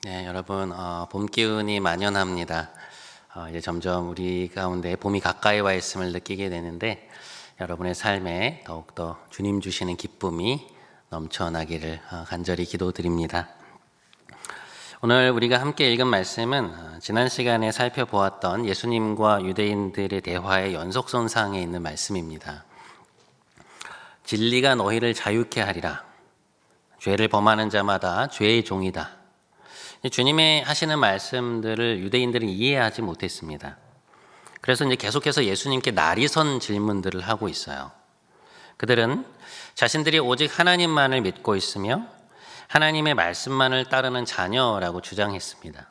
네, 여러분, 봄 기운이 만연합니다. 이제 점점 우리 가운데 봄이 가까이 와 있음을 느끼게 되는데, 여러분의 삶에 더욱더 주님 주시는 기쁨이 넘쳐나기를 간절히 기도드립니다. 오늘 우리가 함께 읽은 말씀은 지난 시간에 살펴보았던 예수님과 유대인들의 대화의 연속선상에 있는 말씀입니다. 진리가 너희를 자유케 하리라. 죄를 범하는 자마다 죄의 종이다. 주님의 하시는 말씀들을 유대인들은 이해하지 못했습니다. 그래서 이제 계속해서 예수님께 날이선 질문들을 하고 있어요. 그들은 자신들이 오직 하나님만을 믿고 있으며 하나님의 말씀만을 따르는 자녀라고 주장했습니다.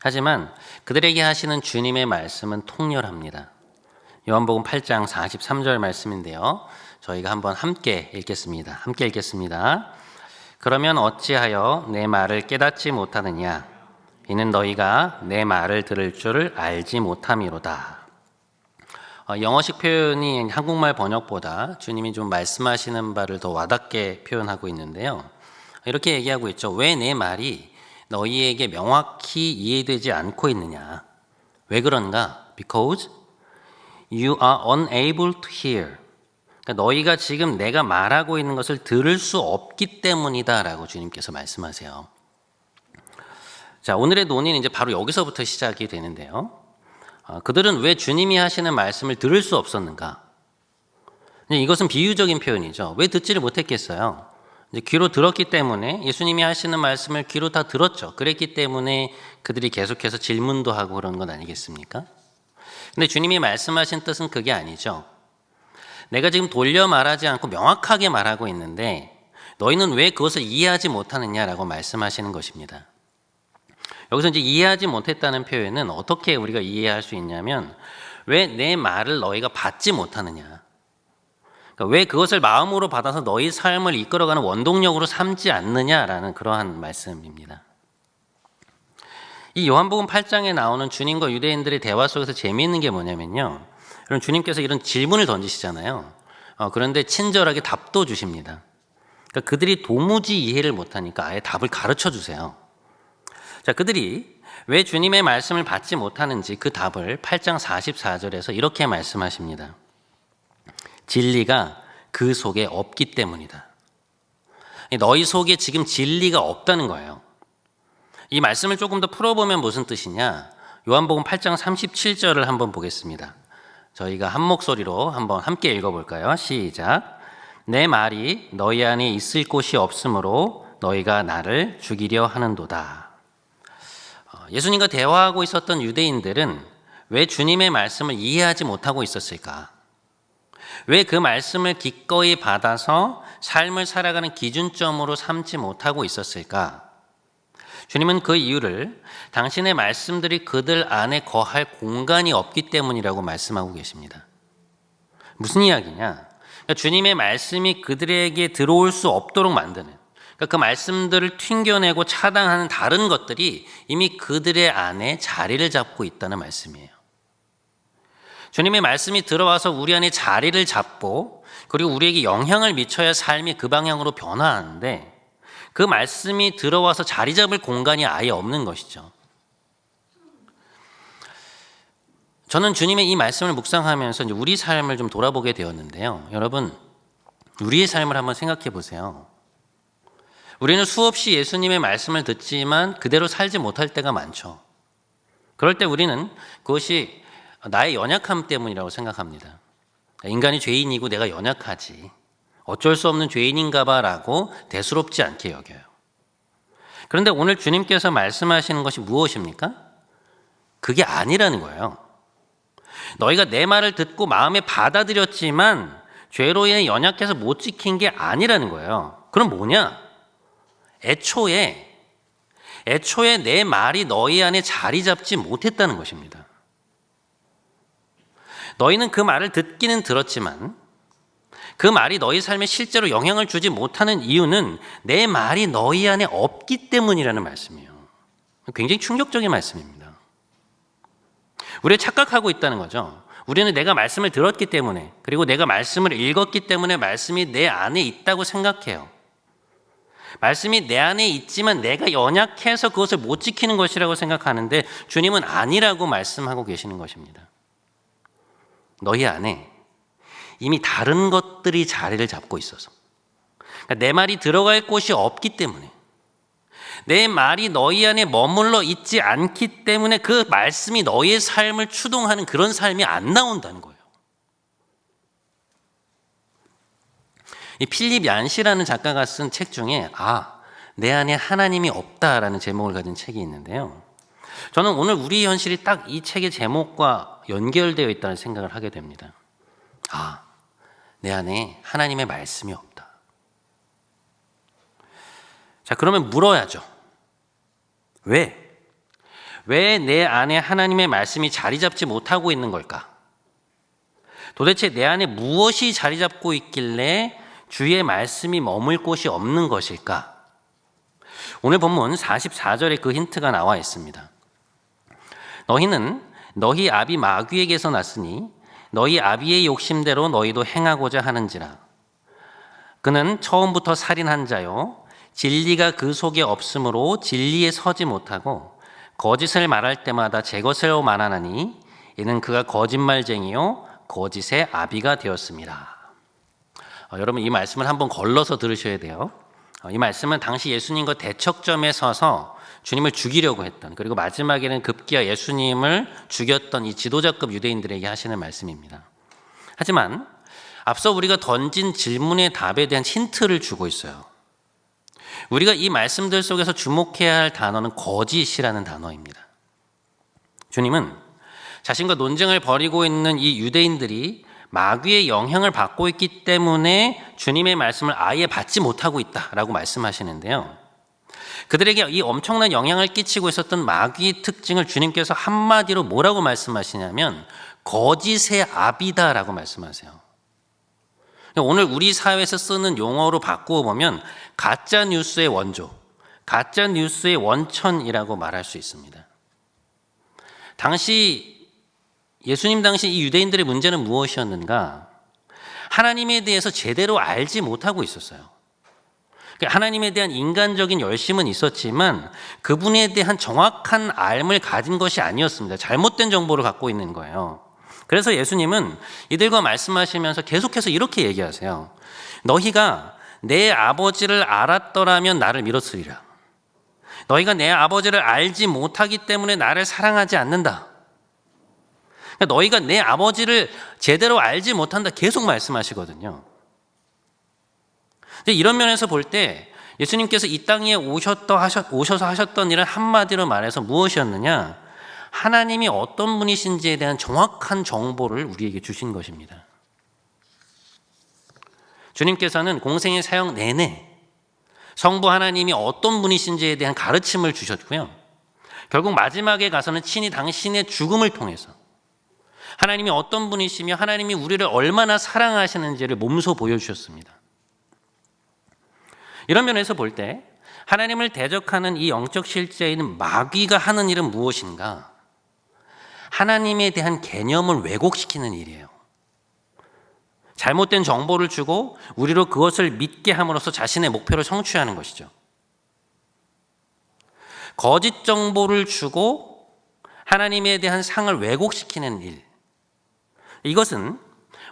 하지만 그들에게 하시는 주님의 말씀은 통렬합니다. 요한복음 8장 43절 말씀인데요. 저희가 한번 함께 읽겠습니다. 함께 읽겠습니다. 그러면 어찌하여 내 말을 깨닫지 못하느냐? 이는 너희가 내 말을 들을 줄을 알지 못함이로다. 영어식 표현이 한국말 번역보다 주님이 좀 말씀하시는 바를 더 와닿게 표현하고 있는데요. 이렇게 얘기하고 있죠. 왜 내 말이 너희에게 명확히 이해되지 않고 있느냐? 왜 그런가? Because you are unable to hear. 그러니까 너희가 지금 내가 말하고 있는 것을 들을 수 없기 때문이다 라고 주님께서 말씀하세요. 자, 오늘의 논의는 이제 바로 여기서부터 시작이 되는데요. 그들은 왜 주님이 하시는 말씀을 들을 수 없었는가? 이것은 비유적인 표현이죠. 왜 듣지를 못했겠어요? 이제 귀로 들었기 때문에 예수님이 하시는 말씀을 귀로 다 들었죠. 그랬기 때문에 그들이 계속해서 질문도 하고 그런 건 아니겠습니까? 근데 주님이 말씀하신 뜻은 그게 아니죠. 내가 지금 돌려 말하지 않고 명확하게 말하고 있는데 너희는 왜 그것을 이해하지 못하느냐라고 말씀하시는 것입니다. 여기서 이제 이해하지 못했다는 표현은 어떻게 우리가 이해할 수 있냐면 왜 내 말을 너희가 받지 못하느냐. 그러니까 왜 그것을 마음으로 받아서 너희 삶을 이끌어가는 원동력으로 삼지 않느냐라는 그러한 말씀입니다. 이 요한복음 8장에 나오는 주님과 유대인들의 대화 속에서 재미있는 게 뭐냐면요. 그럼 주님께서 이런 질문을 던지시잖아요. 그런데 친절하게 답도 주십니다. 그러니까 그들이 도무지 이해를 못하니까 아예 답을 가르쳐 주세요. 자, 그들이 왜 주님의 말씀을 받지 못하는지 그 답을 8장 44절에서 이렇게 말씀하십니다. 진리가 그 속에 없기 때문이다. 너희 속에 지금 진리가 없다는 거예요. 이 말씀을 조금 더 풀어보면 무슨 뜻이냐? 요한복음 8장 37절을 한번 보겠습니다. 저희가 한 목소리로 한번 함께 읽어볼까요? 시작. 내 말이 너희 안에 있을 곳이 없으므로 너희가 나를 죽이려 하는도다. 예수님과 대화하고 있었던 유대인들은 왜 주님의 말씀을 이해하지 못하고 있었을까? 왜 그 말씀을 기꺼이 받아서 삶을 살아가는 기준점으로 삼지 못하고 있었을까? 주님은 그 이유를 당신의 말씀들이 그들 안에 거할 공간이 없기 때문이라고 말씀하고 계십니다. 무슨 이야기냐? 그러니까 주님의 말씀이 그들에게 들어올 수 없도록 만드는, 그러니까 그 말씀들을 튕겨내고 차단하는 다른 것들이 이미 그들의 안에 자리를 잡고 있다는 말씀이에요. 주님의 말씀이 들어와서 우리 안에 자리를 잡고 그리고 우리에게 영향을 미쳐야 삶이 그 방향으로 변화하는데 그 말씀이 들어와서 자리 잡을 공간이 아예 없는 것이죠. 저는 주님의 이 말씀을 묵상하면서 이제 우리 삶을 좀 돌아보게 되었는데요. 여러분, 우리의 삶을 한번 생각해 보세요. 우리는 수없이 예수님의 말씀을 듣지만 그대로 살지 못할 때가 많죠. 그럴 때 우리는 그것이 나의 연약함 때문이라고 생각합니다. 인간이 죄인이고 내가 연약하지. 어쩔 수 없는 죄인인가 봐라고 대수롭지 않게 여겨요. 그런데 오늘 주님께서 말씀하시는 것이 무엇입니까? 그게 아니라는 거예요. 너희가 내 말을 듣고 마음에 받아들였지만 죄로 인해 연약해서 못 지킨 게 아니라는 거예요. 그럼 뭐냐? 애초에 내 말이 너희 안에 자리 잡지 못했다는 것입니다. 너희는 그 말을 듣기는 들었지만 그 말이 너희 삶에 실제로 영향을 주지 못하는 이유는 내 말이 너희 안에 없기 때문이라는 말씀이에요. 굉장히 충격적인 말씀입니다. 우리가 착각하고 있다는 거죠. 우리는 내가 말씀을 들었기 때문에 그리고 내가 말씀을 읽었기 때문에 말씀이 내 안에 있다고 생각해요. 말씀이 내 안에 있지만 내가 연약해서 그것을 못 지키는 것이라고 생각하는데 주님은 아니라고 말씀하고 계시는 것입니다. 너희 안에 이미 다른 것들이 자리를 잡고 있어서, 그러니까 내 말이 들어갈 곳이 없기 때문에, 내 말이 너희 안에 머물러 있지 않기 때문에 그 말씀이 너희의 삶을 추동하는 그런 삶이 안 나온다는 거예요. 이 필립 얀시라는 작가가 쓴 책 중에 내 안에 하나님이 없다라는 제목을 가진 책이 있는데요. 저는 오늘 우리 현실이 딱 이 책의 제목과 연결되어 있다는 생각을 하게 됩니다. 내 안에 하나님의 말씀이 없다. 자, 그러면 물어야죠. 왜 내 안에 하나님의 말씀이 자리 잡지 못하고 있는 걸까? 도대체 내 안에 무엇이 자리 잡고 있길래 주의 말씀이 머물 곳이 없는 것일까? 오늘 본문 44절에 그 힌트가 나와 있습니다. 너희는 너희 아비 마귀에게서 났으니 너희 아비의 욕심대로 너희도 행하고자 하는지라. 그는 처음부터 살인한 자요 진리가 그 속에 없으므로 진리에 서지 못하고 거짓을 말할 때마다 제 것으로 말하나니 이는 그가 거짓말쟁이요 거짓의 아비가 되었습니다. 여러분, 이 말씀을 한번 걸러서 들으셔야 돼요. 이 말씀은 당시 예수님과 대척점에 서서 주님을 죽이려고 했던, 그리고 마지막에는 급기야 예수님을 죽였던 이 지도자급 유대인들에게 하시는 말씀입니다. 하지만 앞서 우리가 던진 질문의 답에 대한 힌트를 주고 있어요. 우리가 이 말씀들 속에서 주목해야 할 단어는 거짓이라는 단어입니다. 주님은 자신과 논쟁을 벌이고 있는 이 유대인들이 마귀의 영향을 받고 있기 때문에 주님의 말씀을 아예 받지 못하고 있다라고 말씀하시는데요. 그들에게 이 엄청난 영향을 끼치고 있었던 마귀의 특징을 주님께서 한마디로 뭐라고 말씀하시냐면 거짓의 아비다라고 말씀하세요. 오늘 우리 사회에서 쓰는 용어로 바꾸어 보면 가짜 뉴스의 원조, 가짜 뉴스의 원천이라고 말할 수 있습니다. 예수님 당시 이 유대인들의 문제는 무엇이었는가? 하나님에 대해서 제대로 알지 못하고 있었어요. 하나님에 대한 인간적인 열심은 있었지만 그분에 대한 정확한 알을 가진 것이 아니었습니다. 잘못된 정보를 갖고 있는 거예요. 그래서 예수님은 이들과 말씀하시면서 계속해서 이렇게 얘기하세요. 너희가 내 아버지를 알았더라면 나를 믿었으리라. 너희가 내 아버지를 알지 못하기 때문에 나를 사랑하지 않는다. 너희가 내 아버지를 제대로 알지 못한다 계속 말씀하시거든요. 이런 면에서 볼 때 예수님께서 이 땅에 오셔서 하셨던 일은 한마디로 말해서 무엇이었느냐? 하나님이 어떤 분이신지에 대한 정확한 정보를 우리에게 주신 것입니다. 주님께서는 공생의 사역 내내 성부 하나님이 어떤 분이신지에 대한 가르침을 주셨고요. 결국 마지막에 가서는 친히 당신의 죽음을 통해서 하나님이 어떤 분이시며 하나님이 우리를 얼마나 사랑하시는지를 몸소 보여주셨습니다. 이런 면에서 볼 때 하나님을 대적하는 이 영적 실제인 마귀가 하는 일은 무엇인가? 하나님에 대한 개념을 왜곡시키는 일이에요. 잘못된 정보를 주고 우리로 그것을 믿게 함으로써 자신의 목표를 성취하는 것이죠. 거짓 정보를 주고 하나님에 대한 상을 왜곡시키는 일. 이것은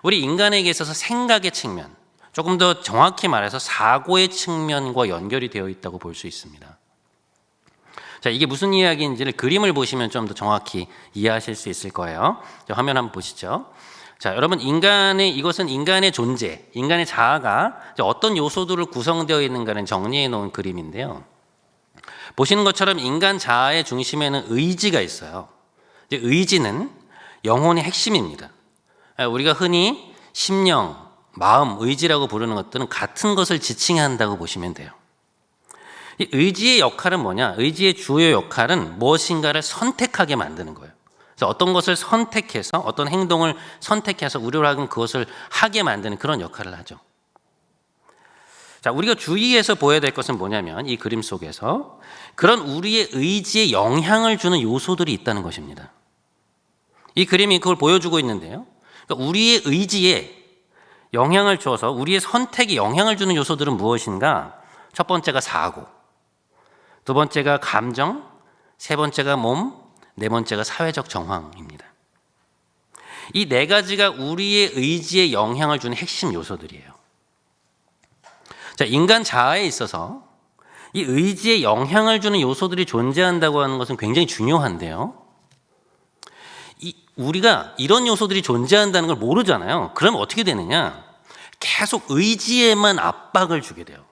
우리 인간에게 있어서 생각의 측면, 조금 더 정확히 말해서 사고의 측면과 연결이 되어 있다고 볼 수 있습니다. 자, 이게 무슨 이야기인지를 그림을 보시면 좀 더 정확히 이해하실 수 있을 거예요. 자, 화면 한번 보시죠. 자, 여러분, 이것은 인간의 존재, 인간의 자아가 어떤 요소들을 구성되어 있는가를 정리해 놓은 그림인데요. 보시는 것처럼 인간 자아의 중심에는 의지가 있어요. 의지는 영혼의 핵심입니다. 우리가 흔히 심령, 마음, 의지라고 부르는 것들은 같은 것을 지칭한다고 보시면 돼요. 이 의지의 역할은 뭐냐? 의지의 주요 역할은 무엇인가를 선택하게 만드는 거예요. 그래서 어떤 것을 선택해서, 어떤 행동을 선택해서 우리로 하여금 그것을 하게 만드는 그런 역할을 하죠. 자, 우리가 주의해서 보여야 될 것은 뭐냐면 이 그림 속에서 그런 우리의 의지에 영향을 주는 요소들이 있다는 것입니다. 이 그림이 그걸 보여주고 있는데요. 그러니까 우리의 의지에 영향을 줘서 우리의 선택에 영향을 주는 요소들은 무엇인가? 첫 번째가 사고, 두 번째가 감정, 세 번째가 몸, 네 번째가 사회적 정황입니다. 이 네 가지가 우리의 의지에 영향을 주는 핵심 요소들이에요. 자, 인간 자아에 있어서 이 의지에 영향을 주는 요소들이 존재한다고 하는 것은 굉장히 중요한데요. 우리가 이런 요소들이 존재한다는 걸 모르잖아요. 그럼 어떻게 되느냐? 계속 의지에만 압박을 주게 돼요.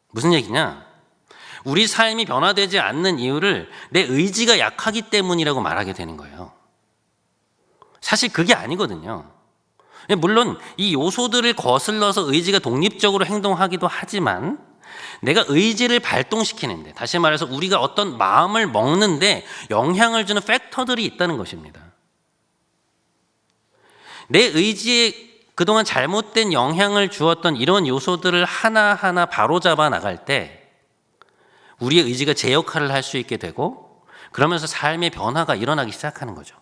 무슨 얘기냐? 우리 삶이 변화되지 않는 이유를 내 의지가 약하기 때문이라고 말하게 되는 거예요. 사실 그게 아니거든요. 물론 이 요소들을 거슬러서 의지가 독립적으로 행동하기도 하지만 내가 의지를 발동시키는데, 다시 말해서 우리가 어떤 마음을 먹는데 영향을 주는 팩터들이 있다는 것입니다. 내 의지에 그동안 잘못된 영향을 주었던 이런 요소들을 하나하나 바로잡아 나갈 때 우리의 의지가 제 역할을 할 수 있게 되고, 그러면서 삶의 변화가 일어나기 시작하는 거죠.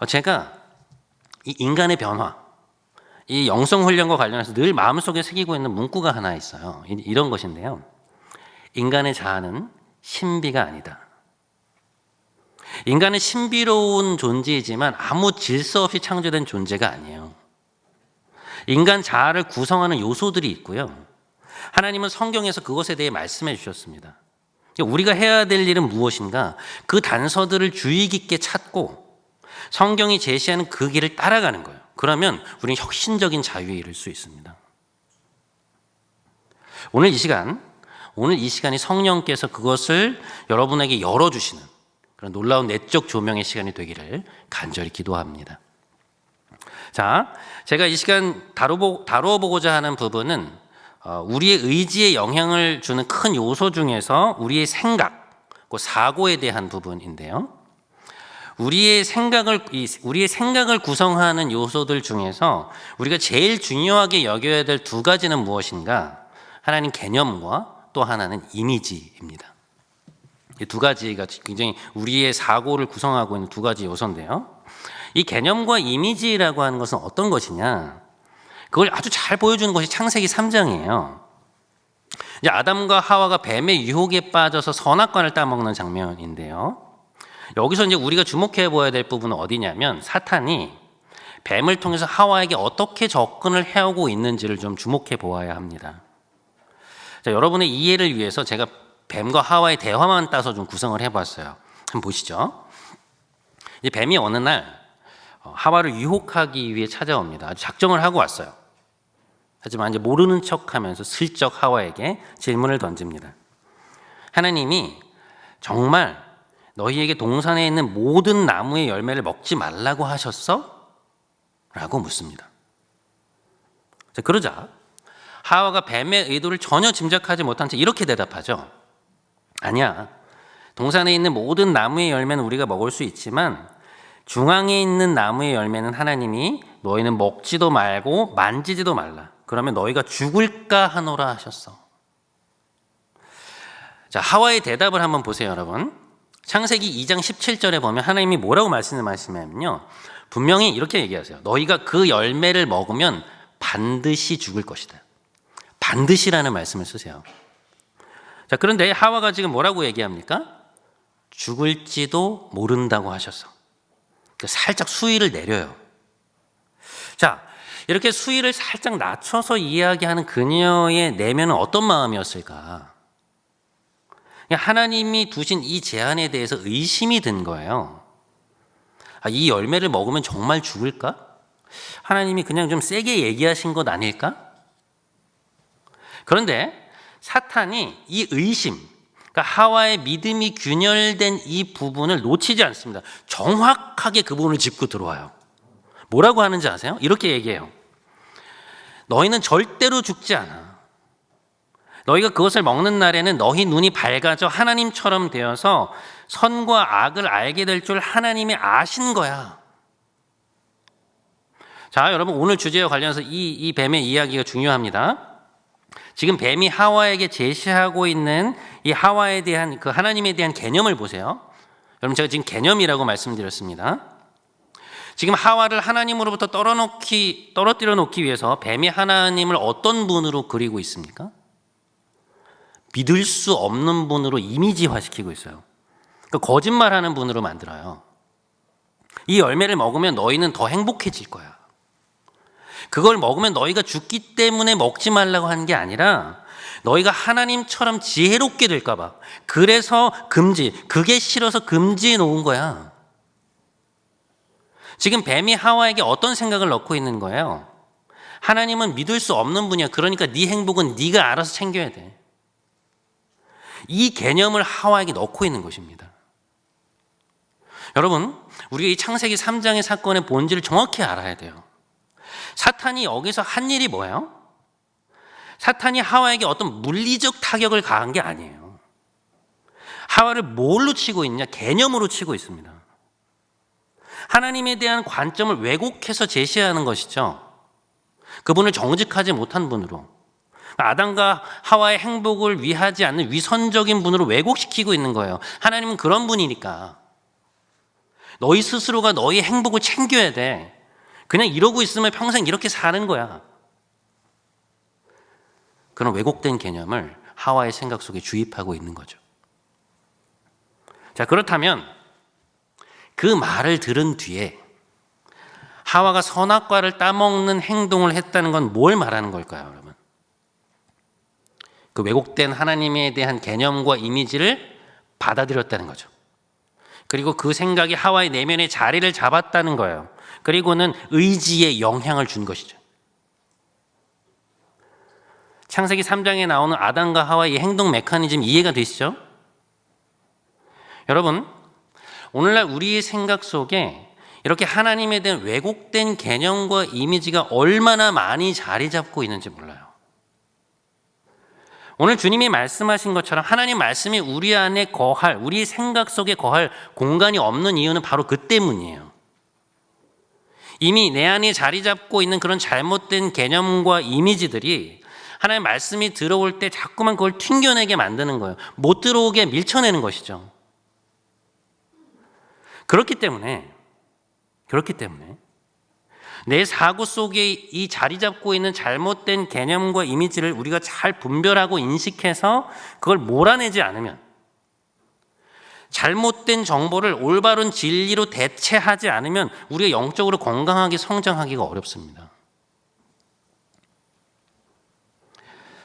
제가 이 인간의 변화, 이 영성 훈련과 관련해서 늘 마음속에 새기고 있는 문구가 하나 있어요. 이런 것인데요. 인간의 자아는 신비가 아니다. 인간은 신비로운 존재이지만 아무 질서 없이 창조된 존재가 아니에요. 인간 자아를 구성하는 요소들이 있고요. 하나님은 성경에서 그것에 대해 말씀해 주셨습니다. 우리가 해야 될 일은 무엇인가? 그 단서들을 주의 깊게 찾고 성경이 제시하는 그 길을 따라가는 거예요. 그러면 우리는 혁신적인 자유에 이를 수 있습니다. 오늘 이 시간이 성령께서 그것을 여러분에게 열어주시는 그런 놀라운 내적 조명의 시간이 되기를 간절히 기도합니다. 자, 제가 이 시간 다루어 보고자 하는 부분은 우리의 의지에 영향을 주는 큰 요소 중에서 우리의 생각, 그 사고에 대한 부분인데요. 우리의 생각을 구성하는 요소들 중에서 우리가 제일 중요하게 여겨야 될 두 가지는 무엇인가? 하나는 개념과 또 하나는 이미지입니다. 이 두 가지가 굉장히 우리의 사고를 구성하고 있는 두 가지 요소인데요. 이 개념과 이미지라고 하는 것은 어떤 것이냐? 그걸 아주 잘 보여주는 것이 창세기 3장이에요. 이제 아담과 하와가 뱀의 유혹에 빠져서 선악과를 따먹는 장면인데요. 여기서 이제 우리가 주목해 보아야 될 부분은 어디냐면, 사탄이 뱀을 통해서 하와에게 어떻게 접근을 해오고 있는지를 좀 주목해 보아야 합니다. 자, 여러분의 이해를 위해서 제가 뱀과 하와의 대화만 따서 좀 구성을 해봤어요. 한번 보시죠. 이 뱀이 어느 날 하와를 유혹하기 위해 찾아옵니다. 아주 작정을 하고 왔어요. 하지만 이제 모르는 척하면서 슬쩍 하와에게 질문을 던집니다. 하나님이 정말 너희에게 동산에 있는 모든 나무의 열매를 먹지 말라고 하셨어? 라고 묻습니다. 자, 그러자 하와가 뱀의 의도를 전혀 짐작하지 못한 채 이렇게 대답하죠. 아니야. 동산에 있는 모든 나무의 열매는 우리가 먹을 수 있지만 중앙에 있는 나무의 열매는 하나님이 너희는 먹지도 말고 만지지도 말라. 그러면 너희가 죽을까 하노라 하셨어. 자, 하와의 대답을 한번 보세요, 여러분. 창세기 2장 17절에 보면 하나님이 뭐라고 말씀하시냐면요. 분명히 이렇게 얘기하세요. 너희가 그 열매를 먹으면 반드시 죽을 것이다. 반드시라는 말씀을 쓰세요. 자, 그런데 하와가 지금 뭐라고 얘기합니까? 죽을지도 모른다고 하셨어. 살짝 수위를 내려요. 자, 이렇게 수위를 살짝 낮춰서 이야기하는 그녀의 내면은 어떤 마음이었을까? 하나님이 두신 이 제안에 대해서 의심이 든 거예요. 이 열매를 먹으면 정말 죽을까? 하나님이 그냥 좀 세게 얘기하신 것 아닐까? 그런데 사탄이 이 의심, 그러니까 하와의 믿음이 균열된 이 부분을 놓치지 않습니다. 정확하게 그 부분을 짚고 들어와요. 뭐라고 하는지 아세요? 이렇게 얘기해요. 너희는 절대로 죽지 않아. 너희가 그것을 먹는 날에는 너희 눈이 밝아져 하나님처럼 되어서 선과 악을 알게 될 줄 하나님이 아신 거야. 자, 여러분, 오늘 주제와 관련해서 이 뱀의 이야기가 중요합니다. 지금 뱀이 하와에게 제시하고 있는 이 하와에 대한 그 하나님에 대한 개념을 보세요. 여러분, 제가 지금 개념이라고 말씀드렸습니다. 지금 하와를 하나님으로부터 떨어뜨려 놓기 위해서 뱀이 하나님을 어떤 분으로 그리고 있습니까? 믿을 수 없는 분으로 이미지화시키고 있어요. 그러니까 거짓말하는 분으로 만들어요. 이 열매를 먹으면 너희는 더 행복해질 거야. 그걸 먹으면 너희가 죽기 때문에 먹지 말라고 하는 게 아니라 너희가 하나님처럼 지혜롭게 될까 봐. 그래서 그게 싫어서 금지해 놓은 거야. 지금 뱀이 하와에게 어떤 생각을 넣고 있는 거예요? 하나님은 믿을 수 없는 분이야. 그러니까 네 행복은 네가 알아서 챙겨야 돼. 이 개념을 하와에게 넣고 있는 것입니다. 여러분, 우리가 이 창세기 3장의 사건의 본질을 정확히 알아야 돼요. 사탄이 여기서 한 일이 뭐예요? 사탄이 하와에게 어떤 물리적 타격을 가한 게 아니에요. 하와를 뭘로 치고 있냐? 개념으로 치고 있습니다. 하나님에 대한 관점을 왜곡해서 제시하는 것이죠. 그분을 정직하지 못한 분으로, 아담과 하와의 행복을 위하지 않는 위선적인 분으로 왜곡시키고 있는 거예요. 하나님은 그런 분이니까 너희 스스로가 너희 행복을 챙겨야 돼. 그냥 이러고 있으면 평생 이렇게 사는 거야. 그런 왜곡된 개념을 하와의 생각 속에 주입하고 있는 거죠. 자, 그렇다면 그 말을 들은 뒤에 하와가 선악과를 따먹는 행동을 했다는 건 뭘 말하는 걸까요, 여러분? 그 왜곡된 하나님에 대한 개념과 이미지를 받아들였다는 거죠. 그리고 그 생각이 하와의 내면에 자리를 잡았다는 거예요. 그리고는 의지에 영향을 준 것이죠. 창세기 3장에 나오는 아담과 하와의 행동 메커니즘 이해가 되시죠? 여러분, 오늘날 우리의 생각 속에 이렇게 하나님에 대한 왜곡된 개념과 이미지가 얼마나 많이 자리 잡고 있는지 몰라요. 오늘 주님이 말씀하신 것처럼 하나님 말씀이 우리 안에 거할, 우리 생각 속에 거할 공간이 없는 이유는 바로 그 때문이에요. 이미 내 안에 자리 잡고 있는 그런 잘못된 개념과 이미지들이 하나님의 말씀이 들어올 때 자꾸만 그걸 튕겨내게 만드는 거예요. 못 들어오게 밀쳐내는 것이죠. 그렇기 때문에 내 사고 속에 이 자리 잡고 있는 잘못된 개념과 이미지를 우리가 잘 분별하고 인식해서 그걸 몰아내지 않으면, 잘못된 정보를 올바른 진리로 대체하지 않으면 우리가 영적으로 건강하게 성장하기가 어렵습니다.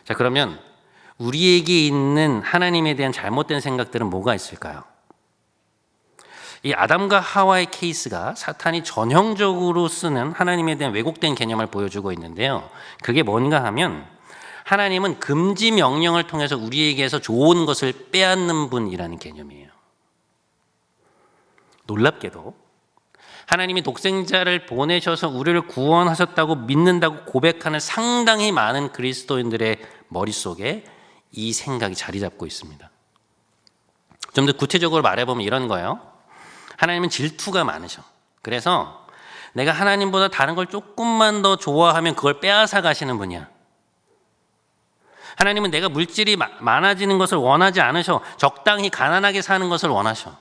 자, 그러면 우리에게 있는 하나님에 대한 잘못된 생각들은 뭐가 있을까요? 이 아담과 하와의 케이스가 사탄이 전형적으로 쓰는 하나님에 대한 왜곡된 개념을 보여주고 있는데요. 그게 뭔가 하면 하나님은 금지 명령을 통해서 우리에게서 좋은 것을 빼앗는 분이라는 개념이에요. 놀랍게도 하나님이 독생자를 보내셔서 우리를 구원하셨다고 믿는다고 고백하는 상당히 많은 그리스도인들의 머릿속에 이 생각이 자리 잡고 있습니다. 좀 더 구체적으로 말해보면 이런 거예요. 하나님은 질투가 많으셔. 그래서 내가 하나님보다 다른 걸 조금만 더 좋아하면 그걸 빼앗아 가시는 분이야. 하나님은 내가 물질이 많아지는 것을 원하지 않으셔. 적당히 가난하게 사는 것을 원하셔.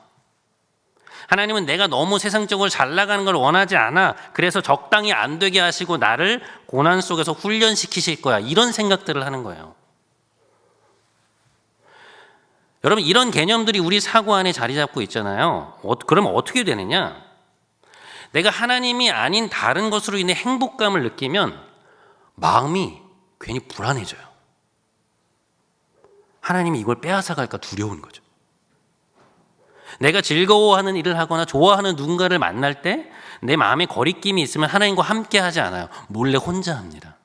하나님은 내가 너무 세상적으로 잘 나가는 걸 원하지 않아. 그래서 적당히 안 되게 하시고 나를 고난 속에서 훈련시키실 거야. 이런 생각들을 하는 거예요. 여러분, 이런 개념들이 우리 사고 안에 자리 잡고 있잖아요. 그럼 어떻게 되느냐? 내가 하나님이 아닌 다른 것으로 인해 행복감을 느끼면 마음이 괜히 불안해져요. 하나님이 이걸 빼앗아갈까 두려운 거죠. 내가 즐거워하는 일을 하거나 좋아하는 누군가를 만날 때 내 마음에 거리낌이 있으면 하나님과 함께 하지 않아요. 몰래 혼자 합니다.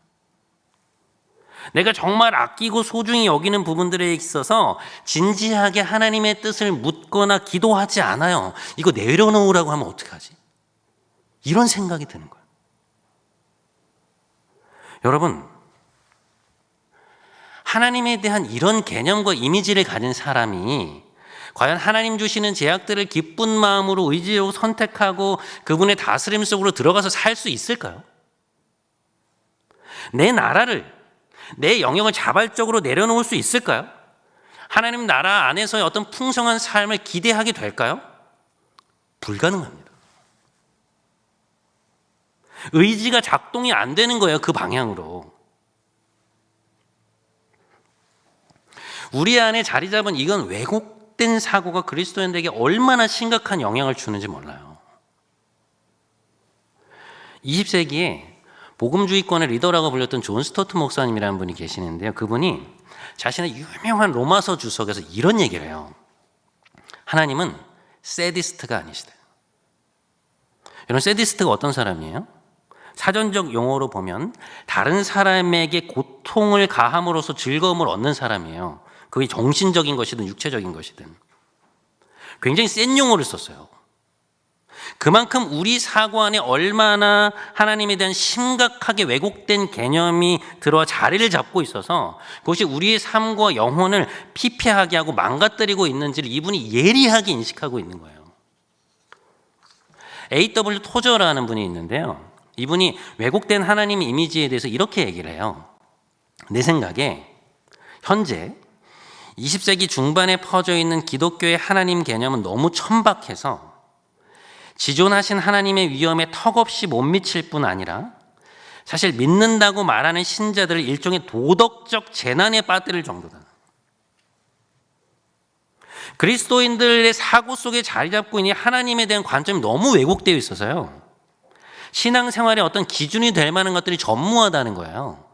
내가 정말 아끼고 소중히 여기는 부분들에 있어서 진지하게 하나님의 뜻을 묻거나 기도하지 않아요. 이거 내려놓으라고 하면 어떡하지? 이런 생각이 드는 거예요. 여러분, 하나님에 대한 이런 개념과 이미지를 가진 사람이 과연 하나님 주시는 제약들을 기쁜 마음으로 의지로 선택하고 그분의 다스림 속으로 들어가서 살 수 있을까요? 내 나라를, 내 영역을 자발적으로 내려놓을 수 있을까요? 하나님 나라 안에서의 어떤 풍성한 삶을 기대하게 될까요? 불가능합니다. 의지가 작동이 안 되는 거예요. 그 방향으로. 우리 안에 자리 잡은 이건 왜곡된 사고가 그리스도인들에게 얼마나 심각한 영향을 주는지 몰라요. 20세기에 복음주의권의 리더라고 불렸던 존 스토트 목사님이라는 분이 계시는데요. 그분이 자신의 유명한 로마서 주석에서 이런 얘기를 해요. 하나님은 세디스트가 아니시다. 여러분, 세디스트가 어떤 사람이에요? 사전적 용어로 보면 다른 사람에게 고통을 가함으로써 즐거움을 얻는 사람이에요. 그게 정신적인 것이든 육체적인 것이든. 굉장히 센 용어를 썼어요. 그만큼 우리 사고 안에 얼마나 하나님에 대한 심각하게 왜곡된 개념이 들어와 자리를 잡고 있어서 그것이 우리의 삶과 영혼을 피폐하게 하고 망가뜨리고 있는지를 이분이 예리하게 인식하고 있는 거예요. A.W. 토저라는 분이 있는데요. 이분이 왜곡된 하나님 이미지에 대해서 이렇게 얘기를 해요. 내 생각에 현재 20세기 중반에 퍼져 있는 기독교의 하나님 개념은 너무 천박해서 지존하신 하나님의 위엄에 턱없이 못 미칠 뿐 아니라 사실 믿는다고 말하는 신자들을 일종의 도덕적 재난에 빠뜨릴 정도다. 그리스도인들의 사고 속에 자리 잡고 있는 하나님에 대한 관점이 너무 왜곡되어 있어서요. 신앙생활의 어떤 기준이 될 만한 것들이 전무하다는 거예요.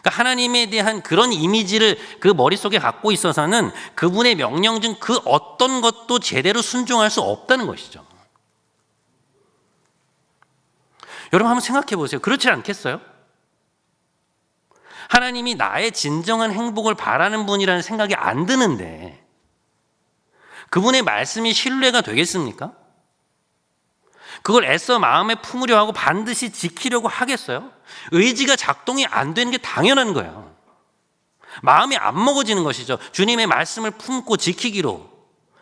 그러니까 하나님에 대한 그런 이미지를 그 머릿속에 갖고 있어서는 그분의 명령 중 그 어떤 것도 제대로 순종할 수 없다는 것이죠. 여러분 한번 생각해 보세요. 그렇지 않겠어요? 하나님이 나의 진정한 행복을 바라는 분이라는 생각이 안 드는데 그분의 말씀이 신뢰가 되겠습니까? 그걸 애써 마음에 품으려 하고 반드시 지키려고 하겠어요? 의지가 작동이 안 되는 게 당연한 거예요. 마음이 안 먹어지는 것이죠. 주님의 말씀을 품고 지키기로.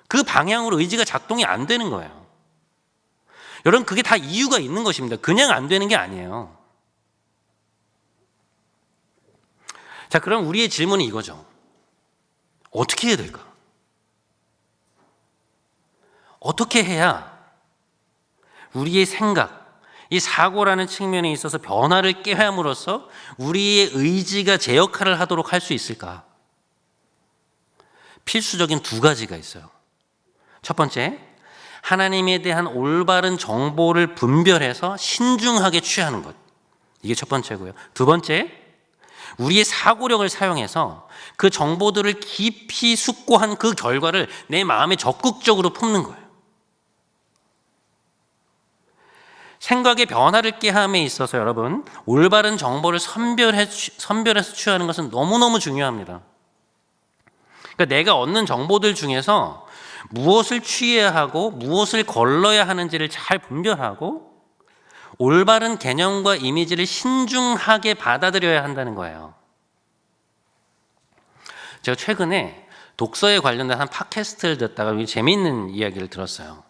그 방향으로 의지가 작동이 안 되는 거예요. 여러분, 그게 다 이유가 있는 것입니다. 그냥 안 되는 게 아니에요. 자, 그럼 우리의 질문은 이거죠. 어떻게 해야 될까? 어떻게 해야 우리의 생각, 이 사고라는 측면에 있어서 변화를 꾀함으로써 우리의 의지가 제 역할을 하도록 할 수 있을까? 필수적인 두 가지가 있어요. 첫 번째, 하나님에 대한 올바른 정보를 분별해서 신중하게 취하는 것. 이게 첫 번째고요. 두 번째, 우리의 사고력을 사용해서 그 정보들을 깊이 숙고한 그 결과를 내 마음에 적극적으로 품는 거예요. 생각의 변화를 꾀함에 있어서 여러분, 올바른 정보를 선별해서 취하는 것은 너무너무 중요합니다. 그러니까 내가 얻는 정보들 중에서 무엇을 취해야 하고 무엇을 걸러야 하는지를 잘 분별하고 올바른 개념과 이미지를 신중하게 받아들여야 한다는 거예요. 제가 최근에 독서에 관련된 한 팟캐스트를 듣다가 재미있는 이야기를 들었어요.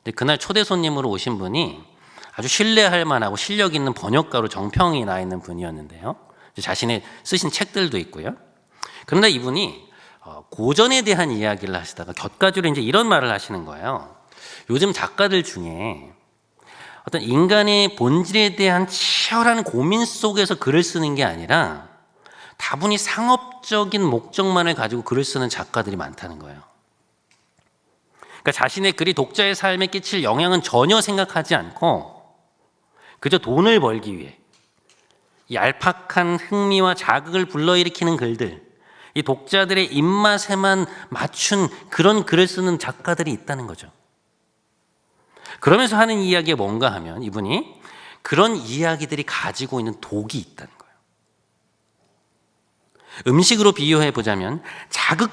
근데 그날 초대 손님으로 오신 분이 아주 신뢰할 만하고 실력 있는 번역가로 정평이 나 있는 분이었는데요. 자신의 쓰신 책들도 있고요. 그런데 이분이 고전에 대한 이야기를 하시다가 곁가지로 이제 이런 말을 하시는 거예요. 요즘 작가들 중에 어떤 인간의 본질에 대한 치열한 고민 속에서 글을 쓰는 게 아니라 다분히 상업적인 목적만을 가지고 글을 쓰는 작가들이 많다는 거예요. 그러니까 자신의 글이 독자의 삶에 끼칠 영향은 전혀 생각하지 않고 그저 돈을 벌기 위해 얄팍한 흥미와 자극을 불러일으키는 글들, 이 독자들의 입맛에만 맞춘 그런 글을 쓰는 작가들이 있다는 거죠. 그러면서 하는 이야기가 뭔가 하면 이분이 그런 이야기들이 가지고 있는 독이 있다는 거예요. 음식으로 비유해 보자면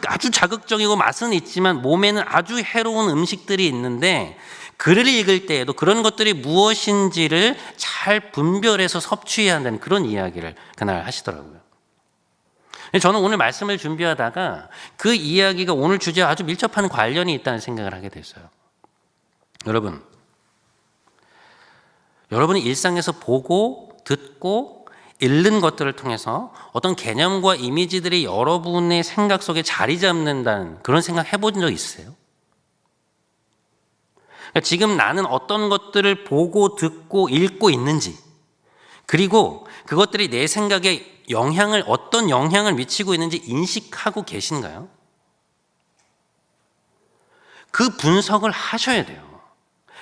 아주 자극적이고 맛은 있지만 몸에는 아주 해로운 음식들이 있는데 글을 읽을 때에도 그런 것들이 무엇인지를 잘 분별해서 섭취해야 한다는 그런 이야기를 그날 하시더라고요. 저는 오늘 말씀을 준비하다가 그 이야기가 오늘 주제와 아주 밀접한 관련이 있다는 생각을 하게 됐어요. 여러분이 일상에서 보고 듣고 읽는 것들을 통해서 어떤 개념과 이미지들이 여러분의 생각 속에 자리 잡는다는 그런 생각 해본 적 있으세요? 그러니까 지금 나는 어떤 것들을 보고 듣고 읽고 있는지, 그리고 그것들이 내 생각에 어떤 영향을 미치고 있는지 인식하고 계신가요? 그 분석을 하셔야 돼요.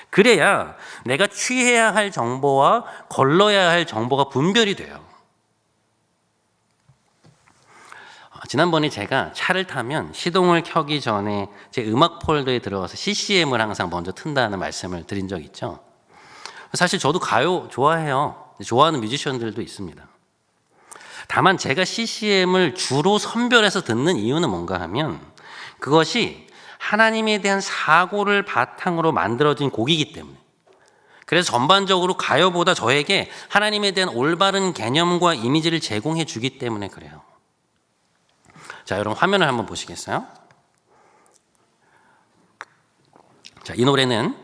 그래야 내가 취해야 할 정보와 걸러야 할 정보가 분별이 돼요. 지난번에 제가 차를 타면 시동을 켜기 전에 제 음악 폴더에 들어가서 CCM을 항상 먼저 튼다는 말씀을 드린 적 있죠. 사실 저도 가요 좋아해요. 좋아하는 뮤지션들도 있습니다. 다만 제가 CCM을 주로 선별해서 듣는 이유는 뭔가 하면 그것이 하나님에 대한 사고를 바탕으로 만들어진 곡이기 때문에, 그래서 전반적으로 가요보다 저에게 하나님에 대한 올바른 개념과 이미지를 제공해 주기 때문에 그래요. 자, 여러분 화면을 한번 보시겠어요? 자, 이 노래는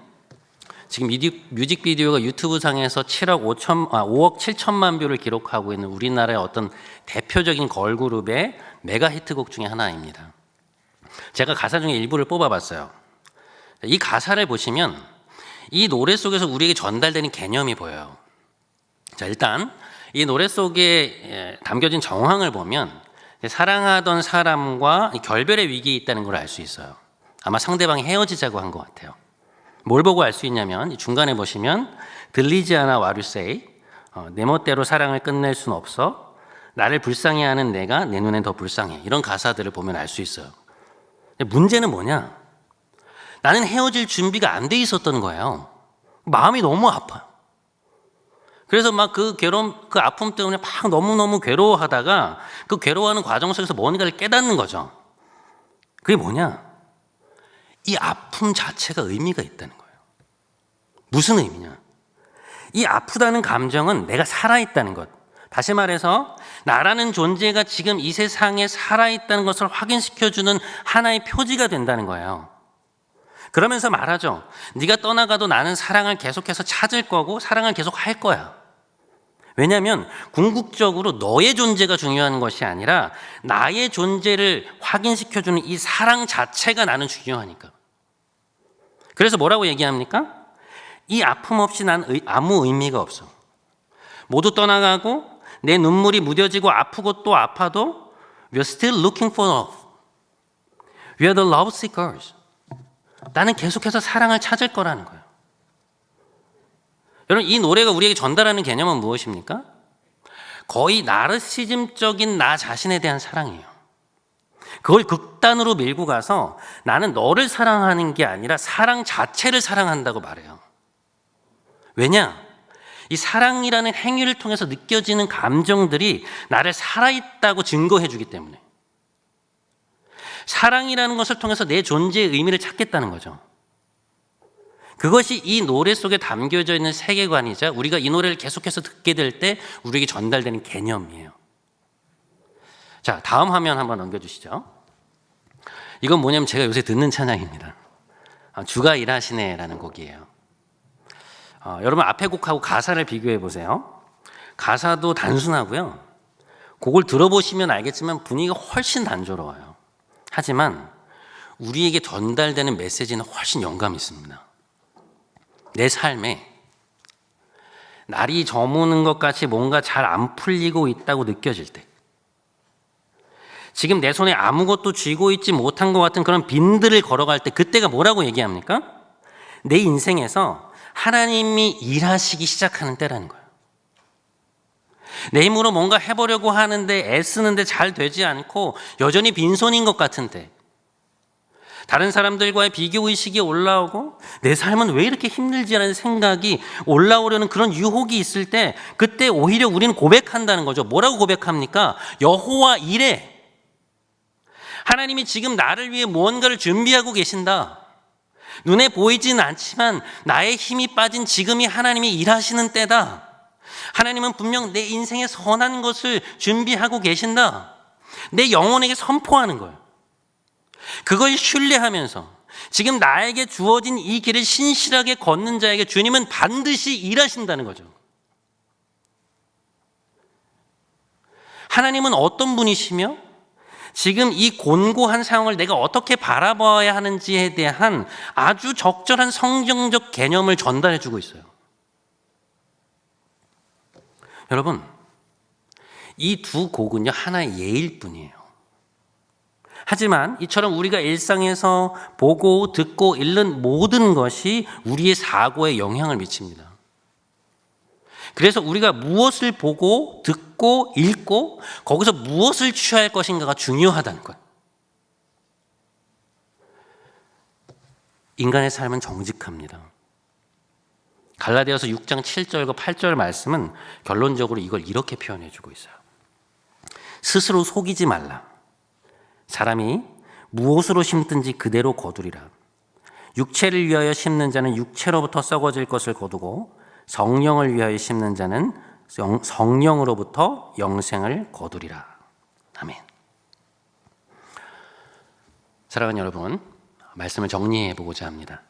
지금 뮤직비디오가 유튜브 상에서 5억 7천만 뷰를 기록하고 있는 우리나라의 어떤 대표적인 걸그룹의 메가 히트곡 중에 하나입니다. 제가 가사 중에 일부를 뽑아봤어요. 이 가사를 보시면 이 노래 속에서 우리에게 전달되는 개념이 보여요. 자, 일단 이 노래 속에 담겨진 정황을 보면 사랑하던 사람과 결별의 위기에 있다는 걸 알 수 있어요. 아마 상대방이 헤어지자고 한 것 같아요. 뭘 보고 알 수 있냐면 중간에 보시면 들리지 않아 what you say, 내 멋대로 사랑을 끝낼 순 없어, 나를 불쌍해하는 내가 내 눈엔 더 불쌍해, 이런 가사들을 보면 알 수 있어요. 문제는 뭐냐? 나는 헤어질 준비가 안 돼 있었던 거예요. 마음이 너무 아파요. 그래서 막 그 아픔 때문에 막 너무너무 괴로워하다가 그 괴로워하는 과정 속에서 뭔가를 깨닫는 거죠. 그게 뭐냐? 이 아픔 자체가 의미가 있다는 거예요. 무슨 의미냐? 이 아프다는 감정은 내가 살아있다는 것. 다시 말해서 나라는 존재가 지금 이 세상에 살아있다는 것을 확인시켜주는 하나의 표지가 된다는 거예요. 그러면서 말하죠. 네가 떠나가도 나는 사랑을 계속해서 찾을 거고 사랑을 계속 할 거야. 왜냐하면 궁극적으로 너의 존재가 중요한 것이 아니라 나의 존재를 확인시켜주는 이 사랑 자체가 나는 중요하니까. 그래서 뭐라고 얘기합니까? 이 아픔 없이 난 아무 의미가 없어. 모두 떠나가고 내 눈물이 무뎌지고 아프고 또 아파도 We're still looking for love. We're the love seekers. 나는 계속해서 사랑을 찾을 거라는 거예요. 여러분, 이 노래가 우리에게 전달하는 개념은 무엇입니까? 거의 나르시즘적인 나 자신에 대한 사랑이에요. 그걸 극단으로 밀고 가서 나는 너를 사랑하는 게 아니라 사랑 자체를 사랑한다고 말해요. 왜냐? 이 사랑이라는 행위를 통해서 느껴지는 감정들이 나를 살아있다고 증거해 주기 때문에, 사랑이라는 것을 통해서 내 존재의 의미를 찾겠다는 거죠. 그것이 이 노래 속에 담겨져 있는 세계관이자 우리가 이 노래를 계속해서 듣게 될 때 우리에게 전달되는 개념이에요. 자, 다음 화면 한번 넘겨주시죠. 이건 뭐냐면 제가 요새 듣는 찬양입니다. 주가 일하시네라는 곡이에요. 여러분 앞에 곡하고 가사를 비교해 보세요. 가사도 단순하고요. 곡을 들어보시면 알겠지만 분위기가 훨씬 단조로워요. 하지만 우리에게 전달되는 메시지는 훨씬 영감이 있습니다. 내 삶에 날이 저무는 것 같이 뭔가 잘 안 풀리고 있다고 느껴질 때, 지금 내 손에 아무것도 쥐고 있지 못한 것 같은 그런 빈들을 걸어갈 때, 그때가 뭐라고 얘기합니까? 내 인생에서 하나님이 일하시기 시작하는 때라는 거예요. 내 힘으로 뭔가 해보려고 하는데 애쓰는데 잘 되지 않고 여전히 빈손인 것 같은 때, 다른 사람들과의 비교의식이 올라오고 내 삶은 왜 이렇게 힘들지라는 생각이 올라오려는 그런 유혹이 있을 때, 그때 오히려 우리는 고백한다는 거죠. 뭐라고 고백합니까? 여호와 이래. 하나님이 지금 나를 위해 무언가를 준비하고 계신다. 눈에 보이지는 않지만 나의 힘이 빠진 지금이 하나님이 일하시는 때다. 하나님은 분명 내 인생에 선한 것을 준비하고 계신다. 내 영혼에게 선포하는 거예요. 그걸 신뢰하면서 지금 나에게 주어진 이 길을 신실하게 걷는 자에게 주님은 반드시 일하신다는 거죠. 하나님은 어떤 분이시며 지금 이 곤고한 상황을 내가 어떻게 바라봐야 하는지에 대한 아주 적절한 성경적 개념을 전달해 주고 있어요. 여러분, 이 두 곡은요, 하나의 예일 뿐이에요. 하지만 이처럼 우리가 일상에서 보고 듣고 읽는 모든 것이 우리의 사고에 영향을 미칩니다. 그래서 우리가 무엇을 보고 듣고 읽고 거기서 무엇을 취할 것인가가 중요하다는 것. 인간의 삶은 정직합니다. 갈라디아서 6장 7절과 8절 말씀은 결론적으로 이걸 이렇게 표현해 주고 있어요. 스스로 속이지 말라. 사람이 무엇으로 심든지 그대로 거두리라. 육체를 위하여 심는 자는 육체로부터 썩어질 것을 거두고 성령을 위하여 심는 자는 성령으로부터 영생을 거두리라. 아멘. 사랑하는 여러분, 말씀을 정리해 보고자 합니다.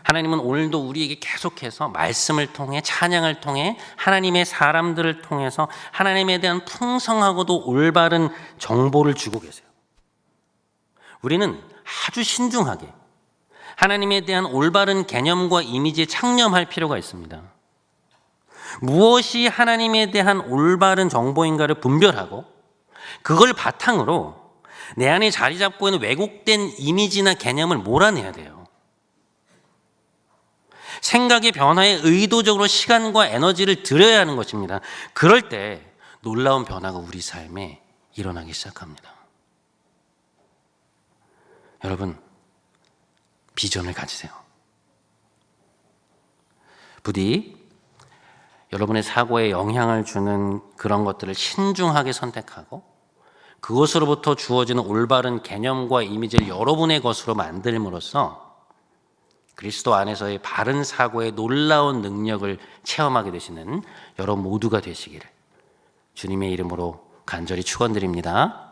하나님은 오늘도 우리에게 계속해서 말씀을 통해, 찬양을 통해, 하나님의 사람들을 통해서 하나님에 대한 풍성하고도 올바른 정보를 주고 계세요. 우리는 아주 신중하게 하나님에 대한 올바른 개념과 이미지에 창념할 필요가 있습니다. 무엇이 하나님에 대한 올바른 정보인가를 분별하고 그걸 바탕으로 내 안에 자리 잡고 있는 왜곡된 이미지나 개념을 몰아내야 돼요. 생각의 변화에 의도적으로 시간과 에너지를 들여야 하는 것입니다. 그럴 때 놀라운 변화가 우리 삶에 일어나기 시작합니다. 여러분, 비전을 가지세요. 부디 여러분의 사고에 영향을 주는 그런 것들을 신중하게 선택하고 그것으로부터 주어지는 올바른 개념과 이미지를 여러분의 것으로 만들므로써 그리스도 안에서의 바른 사고의 놀라운 능력을 체험하게 되시는 여러분 모두가 되시기를 주님의 이름으로 간절히 축원드립니다.